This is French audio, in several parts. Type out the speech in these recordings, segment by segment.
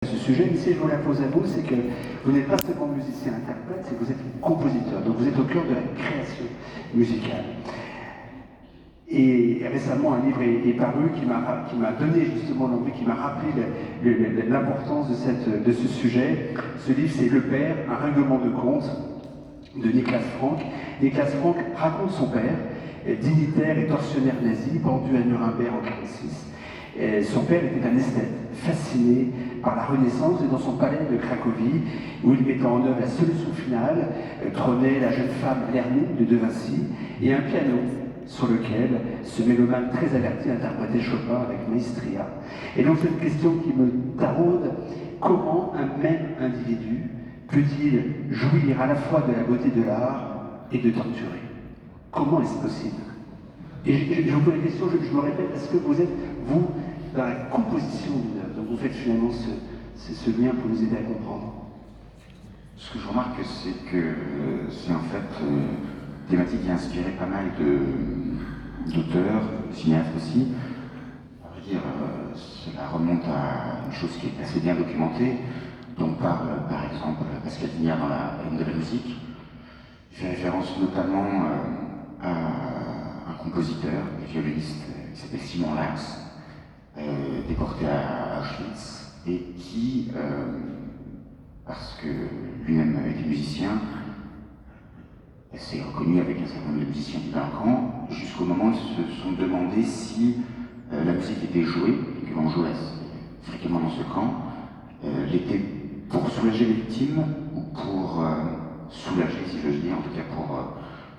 Ce sujet, mais si je vous la pose à vous, c'est que vous n'êtes pas seulement musicien-interprète, c'est que vous êtes compositeur, donc vous êtes au cœur de la création musicale. Et récemment, un livre est paru qui m'a donné justement l'envie, qui m'a rappelé l'importance de ce sujet. Ce livre, c'est Le Père, un règlement de compte de Niklas Frank. Niklas Frank raconte son père, dignitaire et tortionnaire nazi, pendu à Nuremberg en 1946. Son père était un esthète, fasciné par la Renaissance, et dans son palais de Cracovie, où il mettait en œuvre la solution finale, trônait la jeune femme Lernée de Vinci, et un piano sur lequel ce mélomane très averti interprétait Chopin avec maestria. Et donc cette question qui me taraude, comment un même individu peut-il jouir à la fois de la beauté de l'art et de torturer? Comment est-ce possible? Et je vous pose la question, je me répète, est-ce que vous êtes, vous, dans la composition d'une œuvre? Donc vous faites finalement ce lien pour nous aider à comprendre. Ce que je remarque, c'est que c'est en fait une thématique qui a inspiré pas mal d'auteurs, de cinéastes aussi. À vrai dire, cela remonte à une chose qui est assez bien documentée, dont parle par exemple Pascal Quignard dans La haine de la musique. Il fait référence notamment à un compositeur, un violoniste qui s'appelle Simon Lax, déporté à Auschwitz, et qui, parce que lui-même était musicien, s'est reconnu avec un certain nombre de musiciens du Duncan, jusqu'au moment où ils se sont demandé si la musique était jouée, et que l'on jouait fréquemment dans ce camp, l'était pour soulager les victimes ou pour soulager, si j'ose dire, en tout cas pour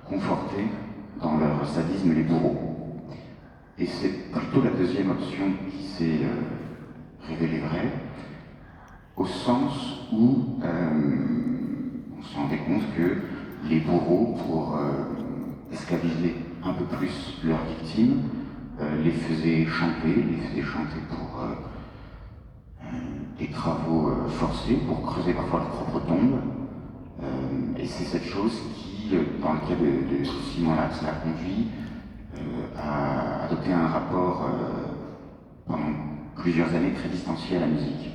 conforter dans leur sadisme les bourreaux. Et c'est plutôt la deuxième option qui s'est révélée vraie, au sens où on se rendait compte que les bourreaux, pour esclaviser un peu plus leurs victimes, les faisaient chanter pour des travaux forcés, pour creuser parfois leur propre tombe. Et c'est cette chose qui, dans le cas de Simon Lax, l'a conduit à adopter un rapport pendant plusieurs années très distancié à la musique.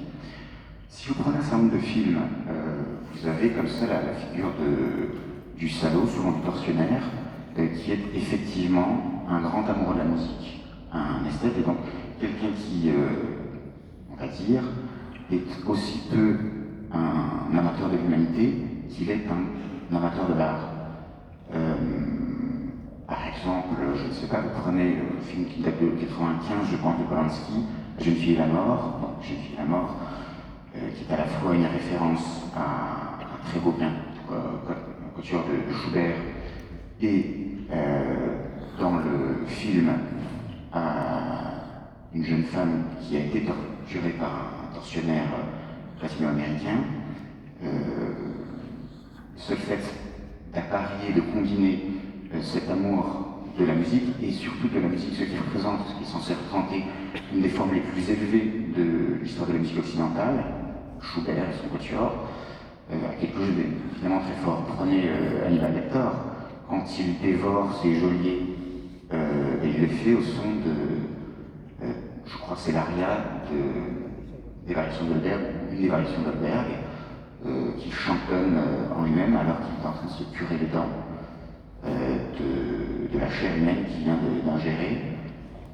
Si vous prenez un certain nombre de films, vous avez comme ça la figure du salaud, souvent du tortionnaire, qui est effectivement un grand amoureux de la musique, un esthète, et donc quelqu'un qui, on va dire, est aussi peu un amateur de l'humanité qu'il est un amateur de l'art. Par exemple, je ne sais pas, vous prenez le film qui date de 1995, je pense, de Polanski, Jeune fille et la mort, bon, Jeune fille et la mort, qui est à la fois une référence à un très beau quatuor de Schubert, et dans le film à une jeune femme qui a été torturée par un tortionnaire latino-américain. Ce fait d'apparier, de combiner cet amour de la musique, et surtout de la musique, ce qui représente, ce qui est censé représenter une des formes les plus élevées de l'histoire de la musique occidentale, Schubert et son quatuor, a quelque chose d'évidemment très fort. Prenez Hannibal Lecter, quand il dévore ses geôliers, il le fait au son de, je crois que c'est l'aria des variations d'Holberg, une des variations d'Holberg, qu'il chantonne en lui-même alors qu'il est en train de se curer les dents de la chair humaine qu'il vient d'ingérer.